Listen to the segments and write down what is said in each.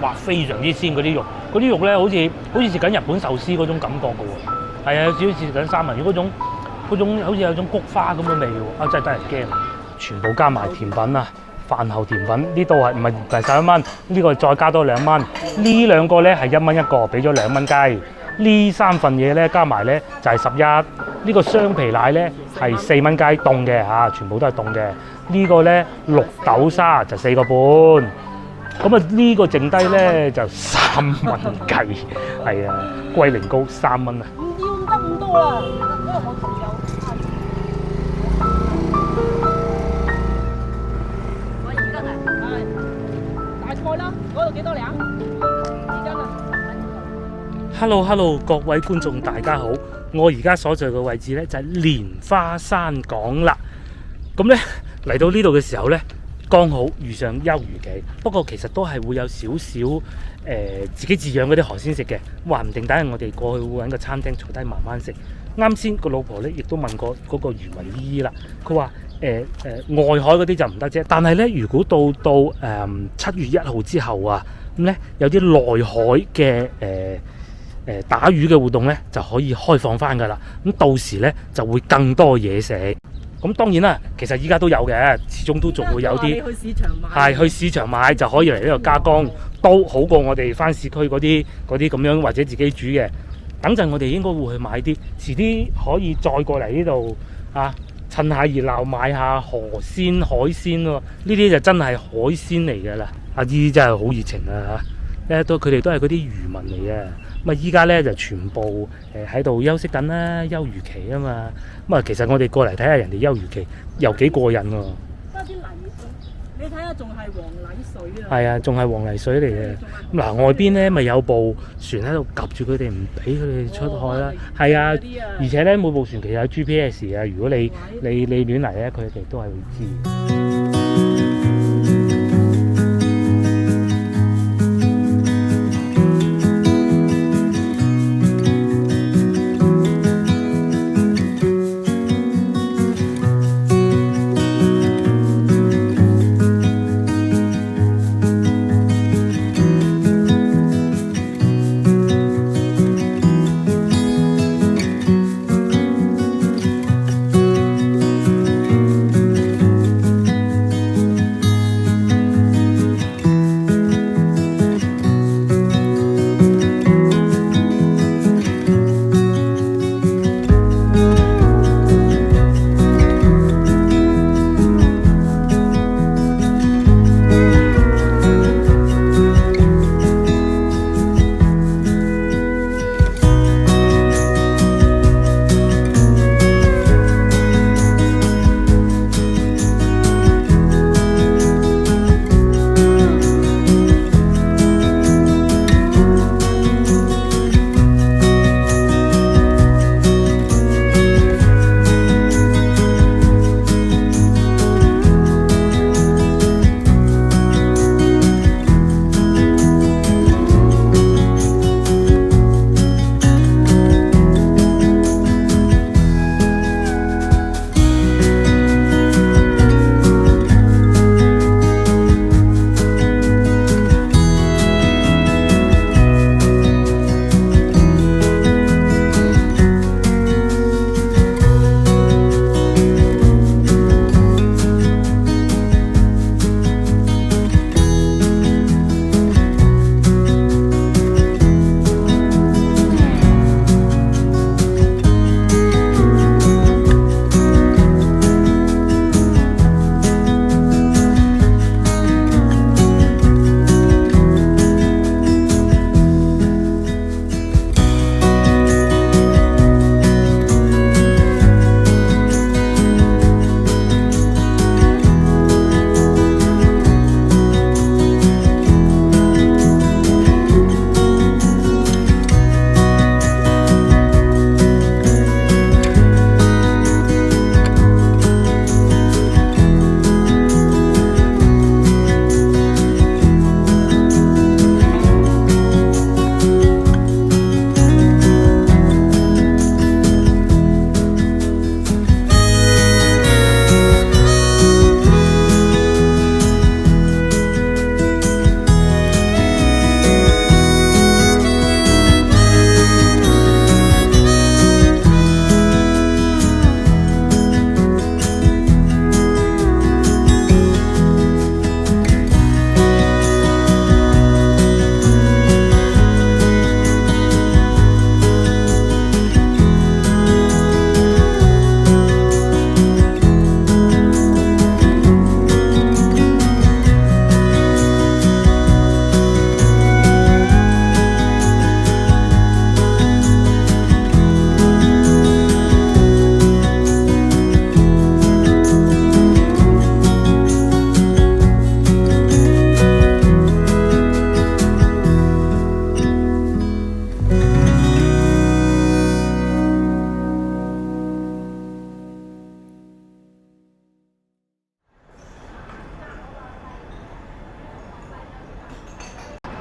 哇，非常之鮮嗰啲肉，嗰啲肉咧好似食緊日本壽司嗰種感覺嘅喎，係啊，有少少似食緊三文魚嗰種好似有種菊花咁嘅味喎，啊真係得人驚！全部加埋甜品啊，飯後甜品呢度係唔係11蚊？呢個再加多2蚊，呢兩個咧係1蚊一個，俾咗2蚊雞。呢3份嘢咧加埋咧就係11。呢個雙皮奶咧係4蚊雞凍嘅嚇，全部都係凍嘅。呢個咧綠豆沙就4個半。咁啊呢個剩低咧就3蚊雞，係啊，龜苓膏3蚊啊。唔要得咁多啦，因為我仲有。我而家係大菜啦，嗰度幾多兩？而家啊。Hello， 各位觀眾大家好，我而家所在嘅位置咧就係蓮花山港啦。咁咧嚟到呢度嘅時候咧，剛好遇上休漁期，不過其實都係會有少少自己自養嗰啲河鮮食嘅，話唔定等陣我哋過去會揾個餐廳坐低慢慢食。啱先個老婆咧亦都問過嗰個漁民姨姨啦，佢話外海嗰啲就唔得啫，但係咧如果到7月1號之後啊，咁咧有啲內海嘅打魚嘅活動咧就可以開放翻㗎啦，咁到時咧就會更多嘢食。咁當然啦，其實依家都有嘅，始終都仲會有啲去市場買，係去市場買就可以嚟呢度加工，都好過我哋翻市區嗰啲咁樣或者自己煮嘅。等陣我哋應該會去買啲，遲啲可以再過嚟呢度啊，趁下熱鬧買下河鮮海鮮喎，呢啲就真係海鮮嚟㗎啦。阿姨真係好熱情啊嚇，佢哋都係嗰啲漁民嚟嘅。咁啊，依家咧就全部喺度休息緊啦，休漁期啊嘛。咁啊，其實我哋過嚟睇下人哋休漁期，又幾過癮喎。得啲泥水，你睇下仲係黃泥水啊。係啊，仲係黃泥水嚟嘅。嗱，外邊咧咪有部船喺度夾住佢哋，唔俾佢哋出海啦。係啊，而且咧每部船其實有 GPS 啊，如果你亂嚟咧，佢哋都係會知。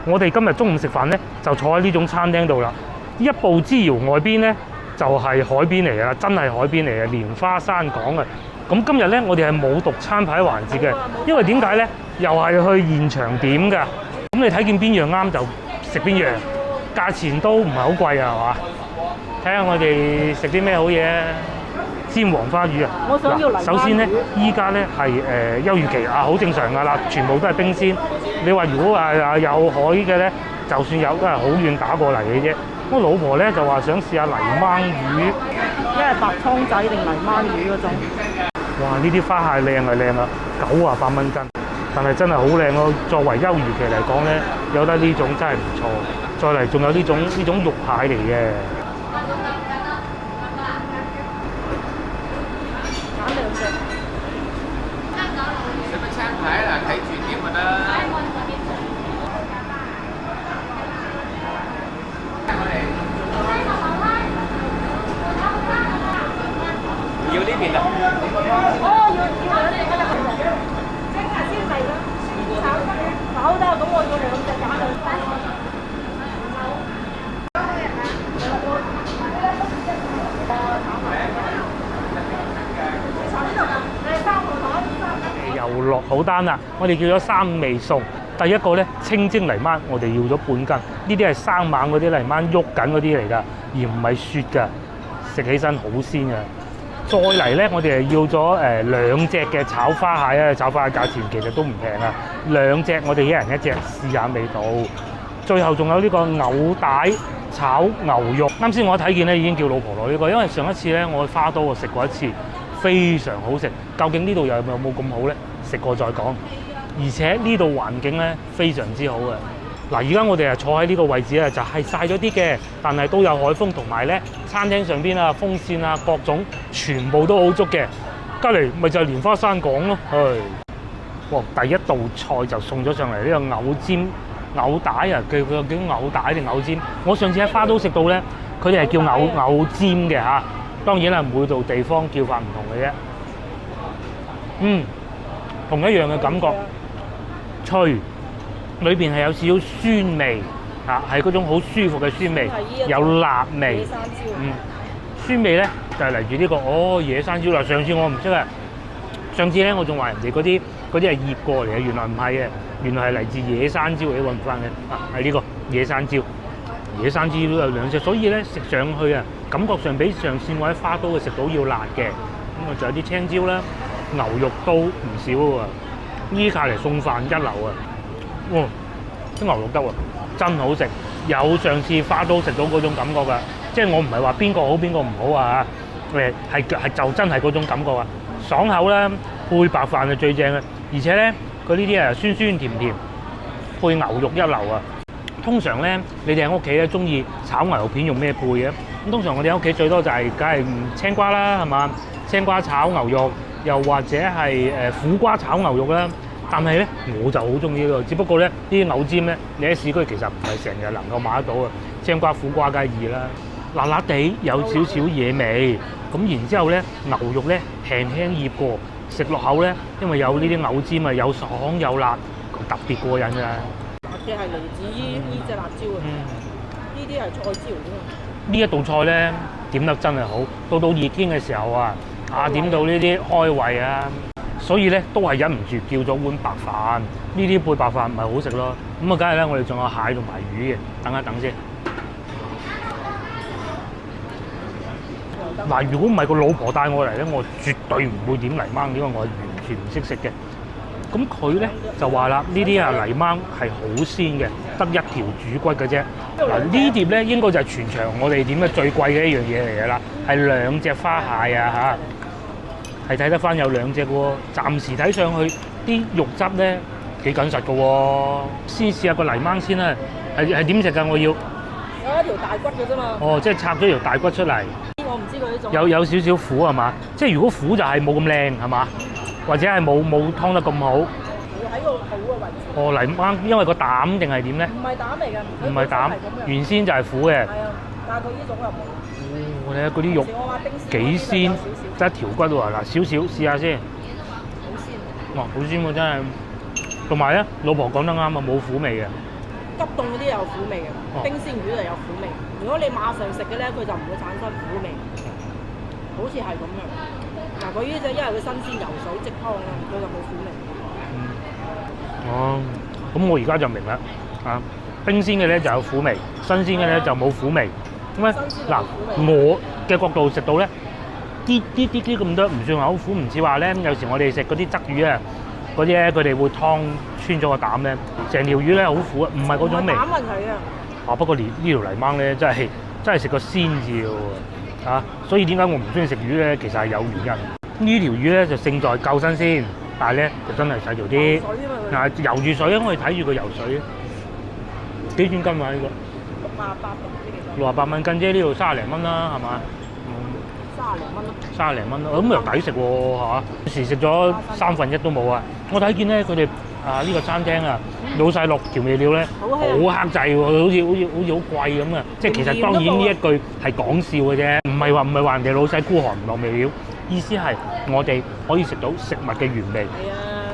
我哋今日中午食飯咧就坐喺呢種餐廳度啦。一步之遙外邊咧就係海邊嚟㗎啦，真係海邊嚟嘅蓮花山港啊！咁今日咧我哋係冇讀餐牌環節嘅，因為點解咧？又係去現場點㗎。咁你睇見邊樣啱就食邊樣，價錢都唔係好貴啊，係嘛？睇下我哋食啲咩好嘢啊！煎黃花魚啊！我想要泥鯭魚。首先咧，依家咧係休漁期啊，好正常㗎啦，全部都係冰鮮。你話如果有海嘅咧，就算有都係好遠打過嚟嘅啫。我老婆咧就話想試下泥鯭魚，一係白倉仔定泥鯭魚嗰種。哇！呢啲花蟹靚係靚啊，98蚊斤，但係真係好靚咯。作為休漁期嚟講咧，有得呢種真係唔錯。再嚟仲有呢種肉蟹嚟嘅。使乜餐牌啦？睇住點咪得。要呢邊啊？哦，要兩隻㗎啦。即係先嚟啦。炒得，咁我要兩隻揀兩隻。又落好單啦！我哋叫咗3味餸。第一個咧清蒸泥鯭，我哋要咗半斤。呢啲係生猛嗰啲泥鯭喐緊嗰啲嚟㗎，而唔係雪㗎，食起身好鮮㗎。再嚟咧，我哋係要咗2隻嘅炒花蟹啊！炒花蟹價錢其實都唔平啊，2隻我哋一人1隻，試下味道。最後仲有呢個牛帶炒牛肉。啱先我睇見咧已經叫老婆攞呢個，因為上一次咧我去花都我食過一次，非常好食。究竟呢度有冇咁好咧？食過再講。而且呢度環境咧非常之好嘅。嗱，而家我哋坐喺呢個位置咧，就係曬咗啲嘅，但係都有海風，同埋咧餐廳上邊啊風扇啊各種全部都好足嘅。隔離咪就係蓮花山港咯，哇！第一道菜就送咗上嚟呢個牛尖牛帶啊，佢叫牛帶定牛尖？我上次喺花都食到咧，佢哋係叫牛尖嘅嚇。當然啦，每度地方叫法唔同嘅啫。同一樣嘅感覺，脆。裏邊係有少少酸味，係嗰種好舒服嘅酸味，有辣味。野山椒。酸味咧就係嚟自呢個野山椒啦。上次我唔識啊，上次咧我仲話人哋嗰啲係醃過嚟嘅，原來唔係嘅，原來係嚟自野山椒，你揾唔翻嘅係呢個野山椒。野山椒都有2隻，所以咧食上去啊，感覺上比上次我喺花都食到要辣嘅。咁啊，仲有啲青椒啦，牛肉都唔少喎。依家嚟送飯一流啊！啲牛肉得喎，真好食，有上次花都食到嗰種感覺㗎。即係我唔係話邊個好邊個唔好啊，係就真係嗰種感覺啊，爽口啦，配白飯係最正嘅。而且咧，佢呢啲酸酸甜甜，配牛肉一流啊。通常咧，你哋喺屋企咧中意炒牛肉片用咩配嘅？咁通常我哋喺屋企最多就係梗係青瓜啦，係嘛？青瓜炒牛肉，又或者係苦瓜炒牛肉啦。但係咧，我就好中意呢個，只不過咧，呢啲牛尖咧，你喺市區其實唔係成日能夠買得到啊。青瓜、苦瓜梗係易啦，辣辣地有少少野味，咁然之後咧，牛肉咧輕輕醃過，食落口咧，因為有呢啲牛尖啊，有爽有辣，特別過癮㗎。辣嘅係嚟自呢隻辣椒啊，呢啲係菜椒嚟㗎。呢一道菜咧點得真係好，到熱天嘅時候啊，點到呢啲開胃啊！所以咧都係忍唔住叫咗碗白飯，呢啲配白飯唔係好食咯。咁啊，梗係咧，我哋仲有蟹同埋魚嘅，等一等先。嗱，如果唔係個老婆帶我嚟咧，我絕對唔會點泥鯭，因為我係完全唔識食嘅。咁佢咧就話啦，呢啲泥鯭係好鮮嘅，得1條主骨嘅啫。嗱，呢碟咧應該就係全場我哋點嘅最貴嘅一樣嘢嚟嘅啦，係2隻花蟹啊嚇。係睇得翻有2隻喎，暫時睇上去啲肉質咧幾緊實嘅喎。先試下個泥鯭先啦，係點食㗎？我要有一條大骨嘅啫嘛。即係拆咗條大骨出嚟。我唔知佢呢種。有少少苦係嘛？即係如果苦就係冇咁靚係嘛？或者係冇湯得咁好。喺個肚嘅位置。泥鯭因為個膽定係點咧？唔係膽嚟㗎。唔係膽，原先就係苦嘅。係啊，但係佢呢種又冇。我睇下嗰啲肉幾鮮，得1條骨喎。嗱，少少試下先。好鮮。好鮮喎真係。同埋咧，老婆講得啱啊，冇苦味嘅。急凍嗰啲有苦味嘅，冰鮮魚就有苦味。如果你馬上食嘅咧，佢就唔會產生苦味，好似係咁樣。嗱，佢呢隻因為佢新鮮游水即湯啊，佢就冇苦味。哦，咁我而家就明啦，啊，冰鮮嘅咧就有苦味，新鮮嘅咧就冇苦味。咁咧嗱，我嘅角度食到咧，啲咁多唔算話好苦，唔似話咧有時我哋食嗰啲鯽魚啊，嗰啲咧佢哋會湯穿咗個膽咧，成條魚咧好苦啊，唔係嗰種味。膽問題啊！啊，不過呢條泥鯭咧真係食個鮮字喎，啊，所以點解我唔中意食魚咧？其實係有原因。呢條魚咧就勝在夠新鮮，但係咧就真係細條啲。嗱，游住水啊，我哋睇住佢游水啊，幾錢斤啊呢個？68蚊斤啫，呢度30零蚊啦，係嘛？30零蚊咯。30零蚊咯，咁又抵食喎，係嘛？有時食咗1/3都冇啊！我睇見咧佢哋啊呢個餐廳啊，老細落調味料咧好克制喎，好似好貴咁啊！即係其實當然呢一句係講笑嘅啫，唔係話人哋老細孤寒唔落味料，意思係我哋可以食到食物嘅原味。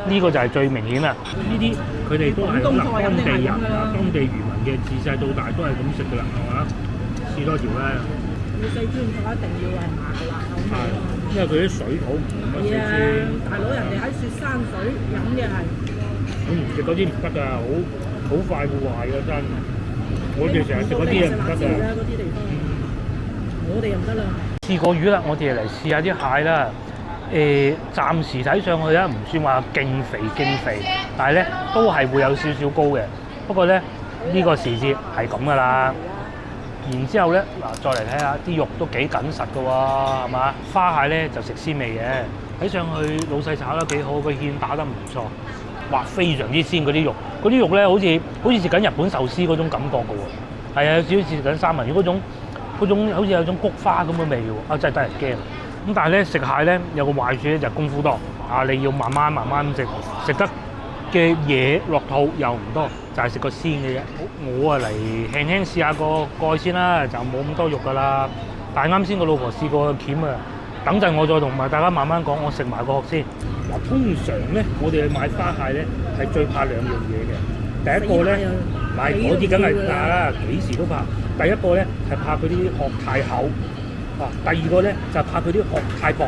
呢個就係最明顯啦！呢啲佢哋都係可能當地人啊、當地漁民嘅自細到大都係咁食㗎啦，係嘛？試多條啦！要四川菜一定要係麻辣口味，因為佢啲水土唔同啊，四川。大佬人哋喺雪山水飲嘅係。食嗰啲唔得㗎，好快會壞㗎真。我哋成日食嗰啲嘢唔得㗎。嗰啲地方，我哋又唔得啦。試過魚啦，我哋嚟試下啲蟹啦。暫時睇上去咧唔算話勁肥，但係咧都係會有少少高嘅。不過咧呢個時節係咁㗎啦。然之後咧嗱，再嚟睇下啲肉都幾緊實㗎喎，係嘛？花蟹咧就食鮮味嘅，睇上去老細炒得幾好，個芡打得唔錯，哇非常之鮮嗰啲肉咧好似食緊日本壽司嗰種感覺㗎喎，係啊，有少少似食緊三文魚嗰種好似有種菊花咁嘅味喎，啊真係得人驚。咁但係咧食蟹咧有個壞處咧就係功夫多，啊你要慢慢食得嘅嘢落肚又唔多，就係食個鮮嘅啫。我啊嚟輕輕試下個蓋先啦，就冇咁多肉㗎啦。但係啱先個老婆試過鉗啊，等陣我再同埋大家慢慢講，我食埋個殼先。嗱，通常咧我哋去買花蟹咧係最怕兩樣嘢嘅。第一個咧買嗰啲梗係怕啦，幾時都怕。第一個咧係怕佢啲殼太厚。第二個咧就怕佢啲殼太薄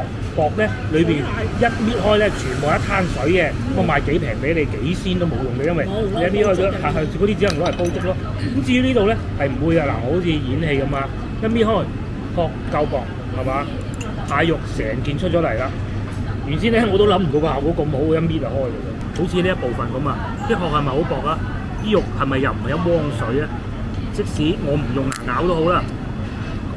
咧，裏邊一搣開咧，全部一灘水嘅，我賣幾平俾你，幾鮮都冇用嘅，因為你一搣開咗，嗰啲只能攞嚟煲粥咯。咁至於呢度咧係唔會啊，嗱，我好似演戲咁啊，一搣開殼夠薄係嘛，蟹肉成件出咗嚟啦。原先咧我都諗唔到個效果咁好，一搣就開嘅啫。好似呢一部分咁啊，啲殼係咪好薄啊？啲肉係咪又唔係一汪水啊？即使我唔用牙咬都好啦。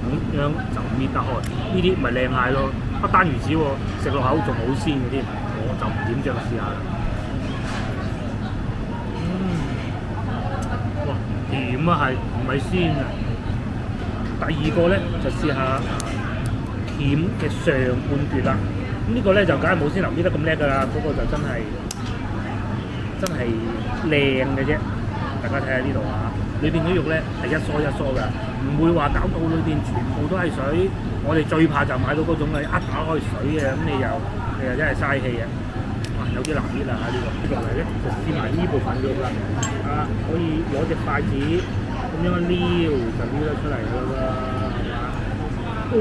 咁樣就搣得開，呢啲咪靚蟹咯。不單如此喎，食落口仲好鮮嘅添，我就唔點著試下啦。哇，甜啊係，唔係鮮啊。第二個咧就試下鉗嘅上半段啦。咁呢個咧就梗係冇先頭搣得咁叻㗎啦，嗰個就真係靚嘅啫。大家睇下呢度啊，裏邊啲肉咧係一梳一梳㗎。唔會話搞到裏邊全部都係水，我哋最怕就買到嗰種咧一打開水嘅，咁你又真係嘥氣嘅。哇，有啲難搣啦嚇呢個。落嚟咧就試埋呢部分肉啦，啊可以攞隻筷子咁樣撩就撩得出嚟㗎啦，係嘛？哦，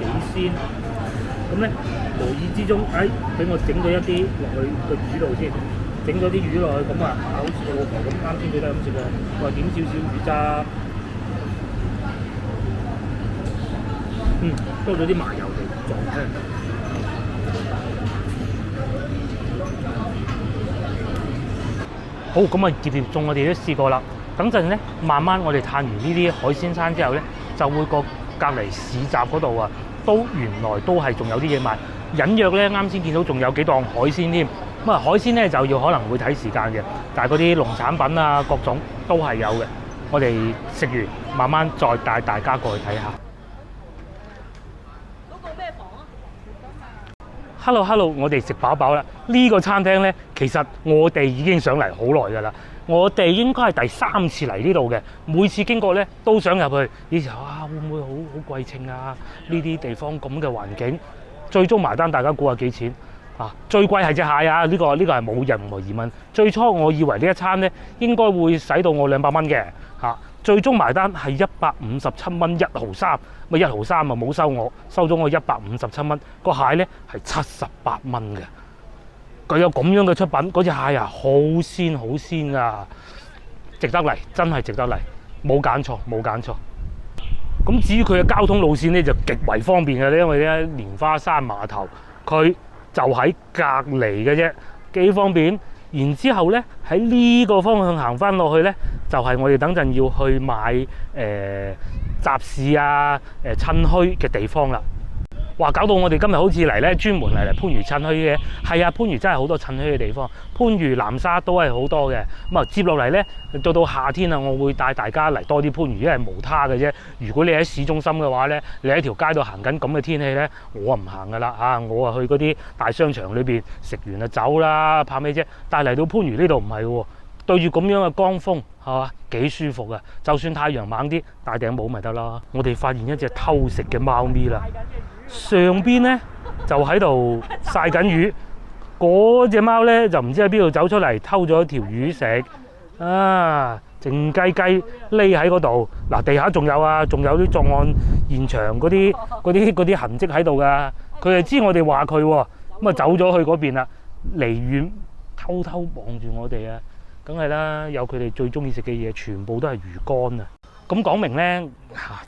幾鮮！咁咧無意之中，俾我整咗一啲落去個魚度先，整咗啲魚落去，咁啊好似我老婆咁啱先佢都係咁食喎，我話點少少魚渣。多咗啲麻油嚟撞香。好，咁啊碟餸我哋都試過啦。等陣咧，慢慢我哋嘆完呢啲海鮮餐之後咧，就會過隔離市集嗰度啊，原來都係仲有啲嘢賣。隱約咧，啱先見到仲有幾檔海鮮添。咁啊，海鮮咧就要可能會睇時間嘅，但係嗰啲農產品啊，各種都係有嘅。我哋食完，慢慢再帶大家過去睇下。Hello， 我哋食飽飽啦。呢個餐廳呢，其實我哋已經上嚟好耐㗎啦。我哋應該係第3次嚟呢度嘅，每次經過呢，都想入去。以前會唔會好貴稱啊？呢啲地方咁嘅環境，最終埋單大家估下幾錢？最貴係隻蟹啊！呢個係冇任何疑問。最初我以為呢一餐咧應該會使到我200蚊嘅嚇，最終埋單係157蚊1毫3，咪1毫3啊冇收我，收咗我157蚊。個蟹咧係78蚊嘅，佢有咁樣嘅出品，嗰隻蟹啊好鮮好鮮啊，值得嚟，真係值得嚟，冇揀錯冇揀錯。咁至於佢嘅交通路線咧就極為方便嘅咧，因為咧蓮花山碼頭佢就喺隔離嘅啫，幾方便。然之後咧喺呢個方向行翻落去咧，就係我哋等陣要去買集市啊、趁墟嘅地方啦。哇！搞到我哋今日好似嚟咧，專門嚟番禺趁墟嘅。係啊，番禺真係好多趁墟嘅地方，番禺南沙都係好多嘅。咁啊，接落嚟咧，到夏天啊，我會帶大家嚟多啲番禺，因為無他嘅啫。如果你喺市中心嘅話咧，你喺條街度行緊咁嘅天氣咧，我唔行噶啦嚇，我啊去嗰啲大商場裏邊食完就走啦，怕咩啫？但係嚟到番禺呢度唔係喎。對住咁樣嘅江風，係嘛，幾舒服啊！就算太陽猛啲，戴頂帽咪得啦。我哋發現一隻偷食嘅貓咪啦，上邊咧就喺度曬緊魚，嗰隻貓咧就唔知喺邊度走出嚟偷咗條魚食啊！靜雞雞匿喺嗰度。嗱，地下仲有啊，仲有啲作案現場嗰啲痕跡喺度噶。佢係知我哋話佢喎，咁啊走咗去嗰邊啦，離遠偷偷望住我哋啊！梗係啦，有佢哋最中意食嘅嘢，全部都係魚乾啊！咁講明咧，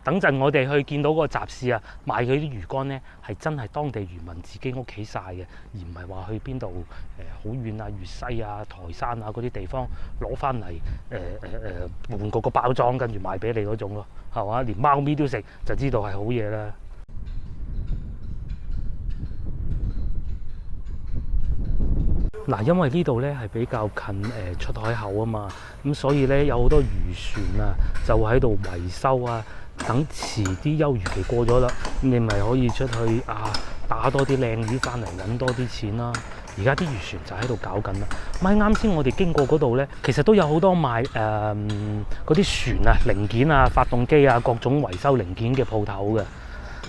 等陣我哋去見到嗰個集市啊，買佢啲魚乾咧，係真係當地漁民自己屋企曬嘅，而唔係話去邊度好遠啊、粵西啊、台山啊嗰啲地方攞翻嚟換個包裝，跟住賣俾你嗰種咯，係嘛？連貓咪都食，就知道係好嘢啦。嗱，因為呢度咧係比較近出海口啊嘛，咁所以咧有好多漁船啊，就喺度維修啊，等遲啲休漁期過咗啦，咁你咪可以出去打多啲靚魚翻嚟，揾多啲錢啦。而家啲漁船就喺度搞緊啦。咪啱先我哋經過嗰度咧，其實都有好多賣嗰啲船啊零件啊、發動機啊各種維修零件嘅鋪頭嘅。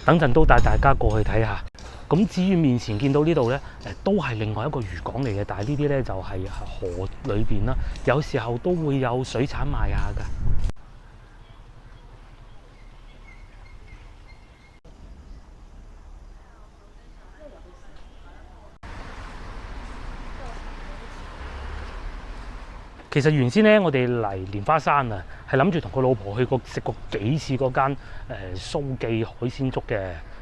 等陣都帶大家過去睇下。咁至於面前見到呢度咧，都係另外一個漁港嚟嘅，但係呢啲咧就係河裏邊啦，有時候都會有水產賣下㗎。其實原先咧，我哋嚟蓮花山啊，係諗住同個老婆去食過幾次嗰間蘇記海鮮粥嘅。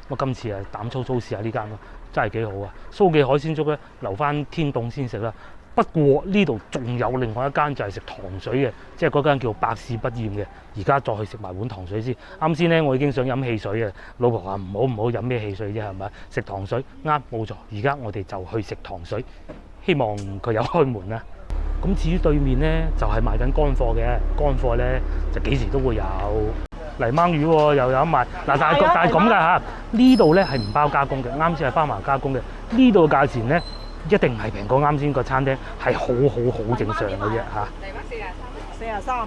咁今次啊膽粗粗試下呢間咯，真係幾好啊！蘇記海鮮粥咧留翻天凍先食啦。不過呢度仲有另外一間就係食糖水嘅，即係嗰間叫百試不厭嘅。而家再去食埋碗糖水先。啱先咧我已經想飲汽水啊，老婆話唔好飲咩汽水啫，係咪？食糖水啱冇錯。而家我哋就去食糖水，希望佢有開門啦。咁至於對面咧就係賣緊乾貨嘅，乾貨咧就幾時都會有。泥鯭魚喎，又有賣嗱，但係咁㗎嚇，呢度咧係唔包加工嘅，啱先係包埋加工嘅。呢度嘅價錢咧一定係平過啱先個餐廳，係好正常嘅啫嚇。43。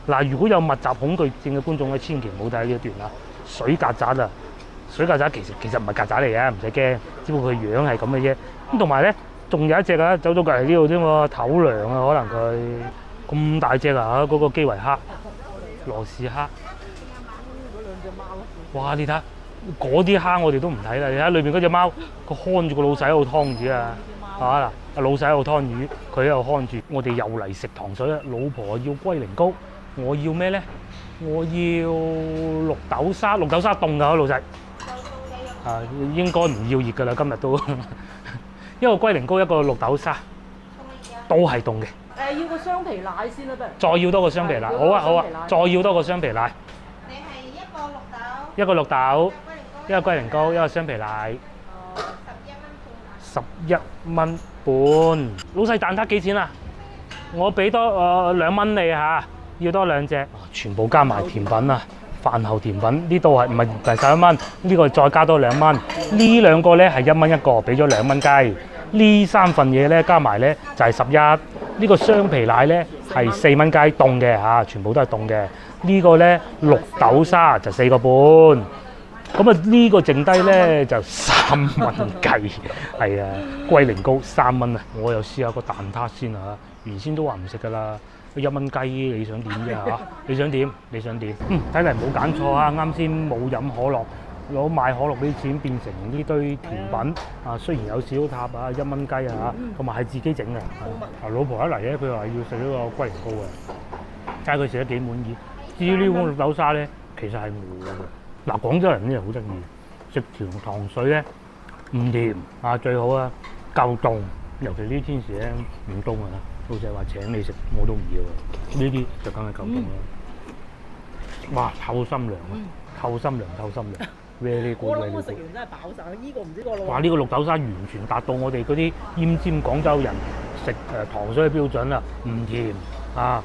嗱，如果有密集恐懼症嘅觀眾咧，千祈唔好睇呢一段啦。水曱甴啊，水曱甴其實唔係曱甴嚟嘅，唔使驚，只不過佢樣係咁嘅啫。咁同埋咧，仲有一隻啊，走咗過嚟呢度啫喎，頭涼啊，可能佢咁大隻啊，嗰個基圍蝦。羅氏蝦，哇！你睇嗰啲蝦我哋都唔睇啦，你睇裏邊嗰隻貓，佢看住個老細喺度劏魚啊，係嘛嗱？阿老細喺度劏魚，佢喺度看住。我哋又嚟食糖水啦，老婆要龜苓膏，我要咩咧？我要綠豆沙，綠豆沙凍㗎，老細。應該唔要熱㗎啦，今日都一個龜苓膏，一個綠豆沙，都係凍嘅。要個雙皮奶先啦，不如。再要多個雙皮奶，好啊，再要多個雙皮奶。你係一個綠豆，一個綠豆，一個龜苓膏，一個雙皮奶。11蚊半。老細蛋撻幾錢啊？我俾多2蚊你嚇，要多2隻。全部加埋甜品啊，飯後甜品呢度係唔係11蚊？呢個再加多2蚊。呢兩個咧係1蚊一個，俾咗2蚊雞。呢3份嘢咧加埋咧就係11。呢個雙皮奶咧係4蚊雞凍嘅嚇，全部都係凍嘅。呢個咧綠豆沙就4個半，咁啊呢個剩低咧就3蚊雞，係啊，龜苓膏3蚊啊！我又試下個蛋撻先啊，原先都話唔食噶啦，1蚊雞你想點啫嚇？你想點？你想點？睇嚟冇揀錯啊！啱先冇飲可樂，攞買可樂啲錢變成呢堆甜品啊！雖然有小塔啊，1蚊雞啊，同埋係自己整嘅。啊老婆一嚟咧，佢話要食呢個龜苓膏嘅，睇下佢食得幾滿意。至於呢碗綠豆沙咧，其實係我嘅。嗱，廣州人咧好得意，食甜糖水咧唔甜啊，最好啊夠凍，尤其呢天時咧唔凍啊，老細話請你食我都唔要啊，呢啲就梗係夠凍啦。哇，透心涼啊，透心涼，透心涼。very good，我諗我食完真係飽晒，呢個唔知個老。哇！呢個綠豆沙完全達到我哋嗰啲奄尖廣州人食糖水嘅標準啦，唔甜啊，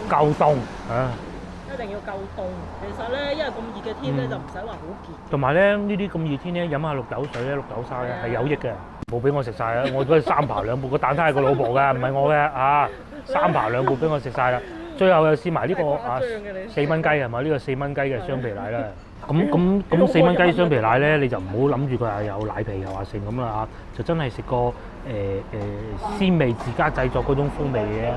夠凍啊！一定要夠凍。其實咧，因為咁熱嘅天咧，就唔使話好熱。同埋咧，呢啲咁熱天咧，飲下綠豆水咧、綠豆沙咧係有益嘅。冇俾我食晒啊！我嗰3刨兩半，個蛋撻係個老婆㗎，唔係我嘅啊！3刨兩半俾我食晒啦。最後又試埋呢個啊4蚊雞係咪？呢個4蚊雞嘅雙皮奶啦。咁4蚊雞雙皮奶咧，你就唔好諗住佢係有奶皮又話剩咁啦嚇，就真係食個鮮味自家製作嗰種風味嘅。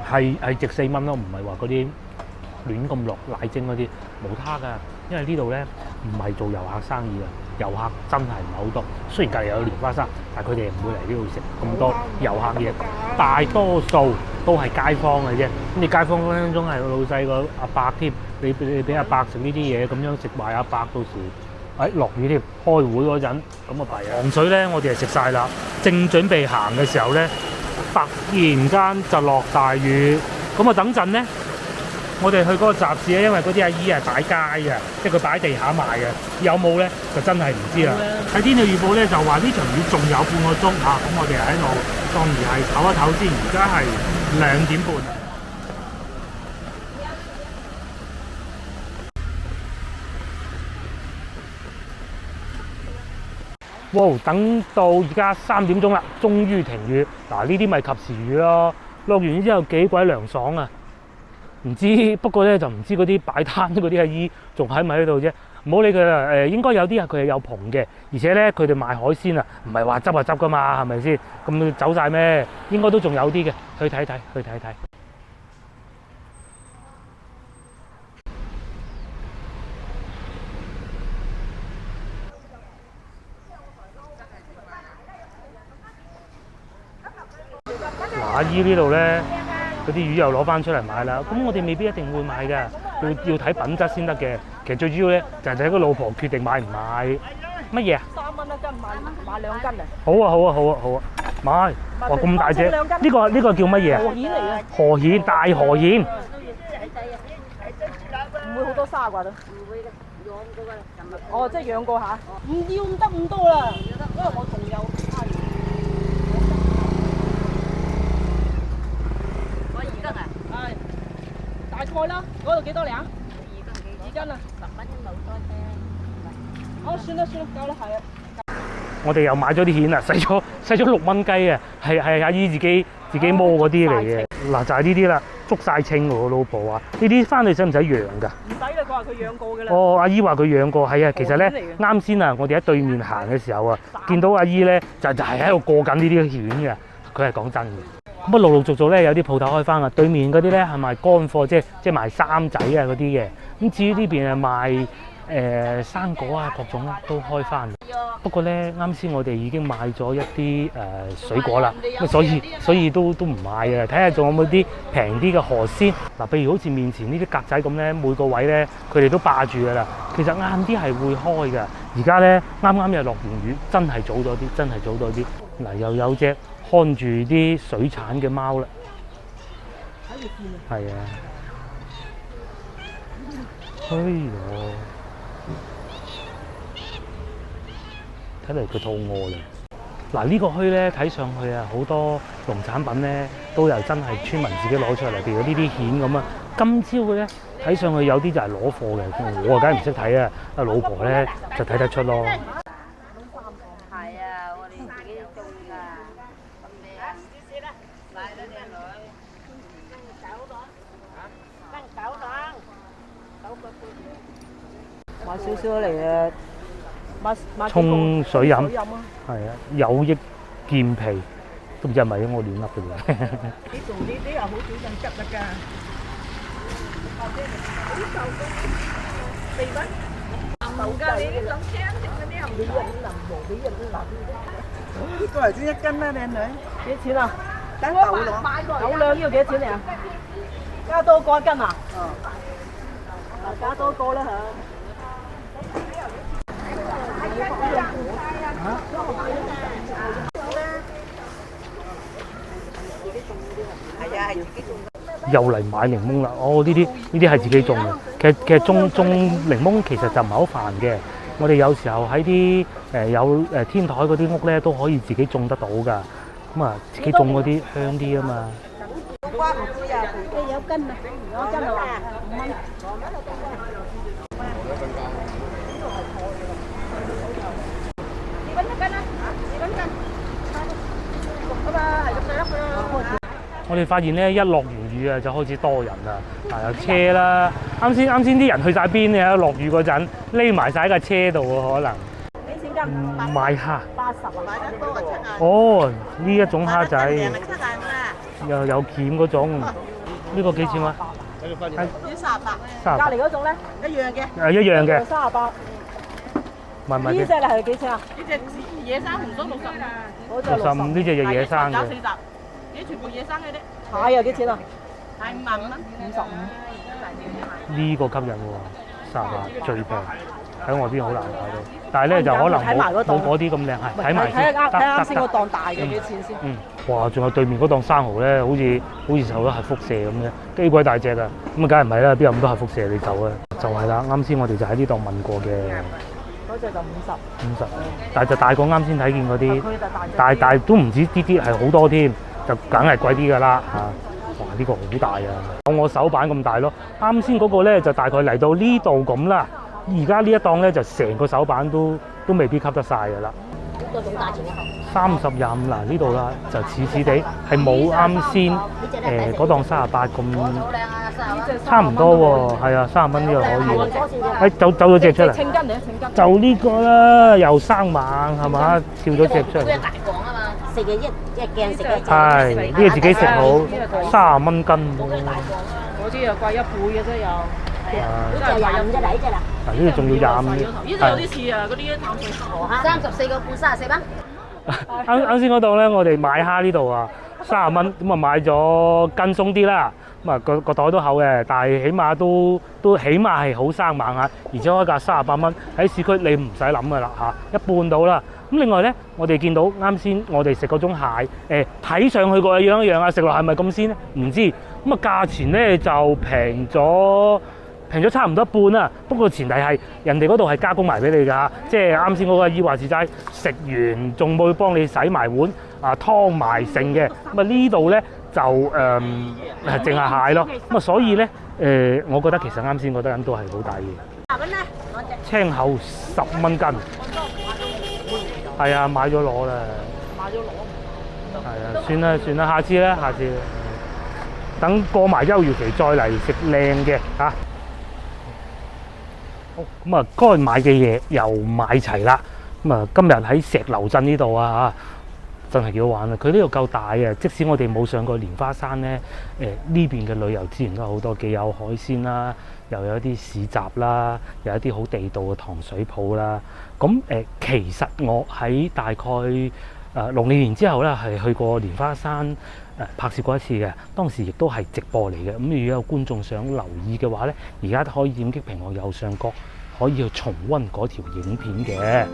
係值4蚊咯，唔係話嗰啲亂咁落奶精嗰啲無他㗎，因為呢度咧唔係做遊客生意嘅，遊客真係唔係好多。雖然隔離有蓮花山，但係佢哋唔會嚟呢度食咁多遊客嘢，大多數都係街坊嘅啫。咁你街坊分分鐘係老細個阿伯添，你俾阿伯食呢啲嘢，咁樣食壞阿伯，到時落雨添，開會嗰陣咁啊弊啊！糖水咧，我哋係食晒啦，正準備行嘅時候咧，突然間就落大雨，咁啊等陣咧，我哋去嗰個集市咧，因為嗰啲阿姨啊擺街嘅，即係佢擺地下賣嘅，有冇咧就真係唔知啦。喺天氣預報咧就話呢場雨仲有半個鐘嚇，咁我哋喺度當然係唞一唞先，而家係2點半。哇！等到而家3點鐘啦，終於停雨。嗱，呢啲咪及時雨咯。落完之後幾鬼涼爽啊！唔知不過咧就唔知嗰啲擺攤嗰啲阿姨仲喺咪喺度啫。唔好理佢啦。應該有啲佢係有棚嘅，而且咧佢哋賣海鮮啊，唔係話執就執噶嘛，係咪先？咁走晒咩？應該都仲有啲嘅，去睇睇，去睇睇。阿姨呢度咧，嗰啲魚又攞翻出嚟買啦。咁我哋未必一定會買㗎，要睇品質先得嘅。其實最主要咧就係睇個老婆決定買唔買。乜嘢啊3蚊一斤，買2斤啊！好啊好啊好啊好啊，買！哇咁大隻，呢個叫乜嘢啊？河蜆嚟嘅。河蜆，大河蜆。唔會好多沙啩都。唔會嘅，養過㗎。哦，即係養過下。唔要唔得咁多啦，因為我仲有蝦魚。大概啦，嗰度幾多兩？2斤啊，10蚊冇多啫。哦，算啦，夠啦，係啊。我哋又買咗啲蜆啊，使咗6蚊雞啊，係阿姨自己摸嗰啲嚟嘅。嗱就係呢啲啦，捉晒稱喎，老婆話呢啲翻去使唔使養㗎？唔使啦，佢話佢養過㗎啦。哦，阿姨話佢養過，係啊，其實咧啱先啊，我哋喺對面行嘅時候啊，見到阿姨咧就係喺度過緊呢啲蜆嘅，佢係講真嘅。咁啊，陸陸續續咧有啲鋪頭開翻啊，對面嗰啲咧係賣乾貨，即係賣衫仔啊嗰啲嘅。咁至於呢邊係賣生果啊各種都開翻。不過咧啱先我哋已經買咗一啲水果啦，咁所以都唔買啊。睇下仲有冇啲平啲嘅河鮮。嗱，譬如好似面前呢啲格仔咁咧，每個位咧佢哋都霸住㗎啦。其實晏啲係會開㗎。而家咧啱啱又落完雨，真係早咗啲，真係早咗啲。嗱，又有隻看住啲水產嘅貓啦，係啊，哎呀，睇嚟佢肚餓啦。嗱，呢個墟咧睇上去啊，好多農產品咧都有真係村民自己攞出嚟，譬如呢啲蜆咁啊。今朝嘅咧睇上去有啲就係攞貨嘅，我啊梗係唔識睇啊，阿老婆咧就睇得出咯。買少少嚟誒，買沖水飲啊！係啊，有益健脾，都唔知係咪我亂噏嘅啫。你做呢啲又好少人執得㗎。豆㗎，你啲兩千定嗰啲係唔係？呢個嚟先一斤啦，靚女。幾錢啊？等豆攞。豆兩要幾錢嚟啊？加多個一斤啊？加多個啦嚇。係啊，係自己種。又嚟買檸檬啦！哦，呢啲係自己種嘅。其實種檸檬其實就唔係好煩嘅。我哋有時候喺啲有天台嗰啲屋咧都可以自己種得到㗎。咁啊，自己種嗰啲香啲啊嘛。瓜唔知啊，有斤啊，有斤啊，5蚊。我哋發現咧，一落完雨啊，就開始多人啦，有車啦。啱先啲人去晒邊咧？落雨嗰陣，匿埋晒喺架車度喎，可能。幾錢斤？買蝦。80啊！買得多啊，7啊。哦，呢一種蝦仔，平啊，7啊啦。又有鉗嗰種。呢個幾錢啊？要38。隔離嗰種咧，一樣嘅。一樣嘅。 38。問呢隻係幾錢啊？呢隻野生紅鬚60㗎，嗰隻65呢隻就野生嘅。有40，呢全部野生嘅啫。蟹又幾錢啊？係55蚊。 55。呢個吸引喎，38最平，喺外邊好難買到。但係咧就可能冇嗰啲咁靚，係睇埋先。睇啱先嗰檔大嘅幾錢先？哇！仲有對面嗰檔生蠔咧，好似受咗核輻射咁嘅，幾鬼大隻啊！咁啊，梗係唔係啦，邊有咁多核輻射你走啊？就係啦，啱先我哋就喺呢度問過嘅。嗰隻就50，但係就大過啱先睇見嗰啲，但都唔止啲係好多添，就梗係貴啲㗎啦嚇。哇！呢個好大啊，有我手板咁大咯。啱先嗰個咧就大概嚟到呢度咁啦，而家呢一檔咧就成個手板都未必吸得晒㗎啦。個種價錢啊30、25嗱呢度啦，就似似地係冇啱先嗰檔38咁，差唔多喎，係啊，30蚊呢個可以。走咗隻出嚟，稱斤嚟啊，稱斤。就呢個啦，又生猛係嘛，跳咗隻出嚟。大磅啊嘛，食嘅一鏡食嘅。係呢個自己食好，30蚊斤。嗰啲又貴1倍嘅啫又。呢隻25啫，呢隻啦。嗱呢個仲要25。呢隻有啲似啊，嗰啲淡水蝦。34個半34蚊。啱先嗰度咧，我哋買蝦呢度啊，30蚊，咁啊買咗斤鬆啲啦，咁啊個袋都厚嘅，但係起碼都起碼係好生猛嚇，而且開價38蚊，喺市區你唔使諗噶啦嚇，一半到啦。咁另外咧，我哋見到啱先我哋食嗰種蟹，睇上去個樣一樣啊，食落係咪咁鮮咧？唔知，咁啊價錢咧就平咗差唔多一半啦，不過前提係人哋嗰度係加工埋俾你㗎，即係啱先嗰個以話事齋，食完仲會幫你洗埋碗啊湯埋剩嘅，咁啊呢度咧就淨係蟹咯，咁啊所以咧我覺得其實啱先嗰啲人都係好抵嘅。10蚊啦，青口10蚊斤，係啊買咗攞啦，係啊算啦，下次啦，等過埋休漁期再嚟食靚嘅嚇。咁啊，該買嘅嘢又買齊啦。咁啊，今日喺石樓鎮呢度啊，真係幾好玩啊！佢呢度夠大啊，即使我哋冇上過蓮花山咧，呢邊嘅旅遊資源都好多，既有海鮮啦，又有一啲市集啦，有一啲好地道嘅糖水鋪啦。咁其實我喺大概農曆年之後咧，係去過蓮花山拍攝過一次嘅，當時亦都係直播嚟嘅。咁如果有觀眾想留意嘅話咧，而家都可以點擊屏幕右上角，可以去重溫嗰條影片嘅。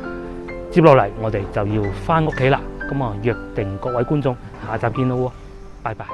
接落嚟我哋就要返屋企啦，咁啊約定各位觀眾下集見啦喎，拜拜。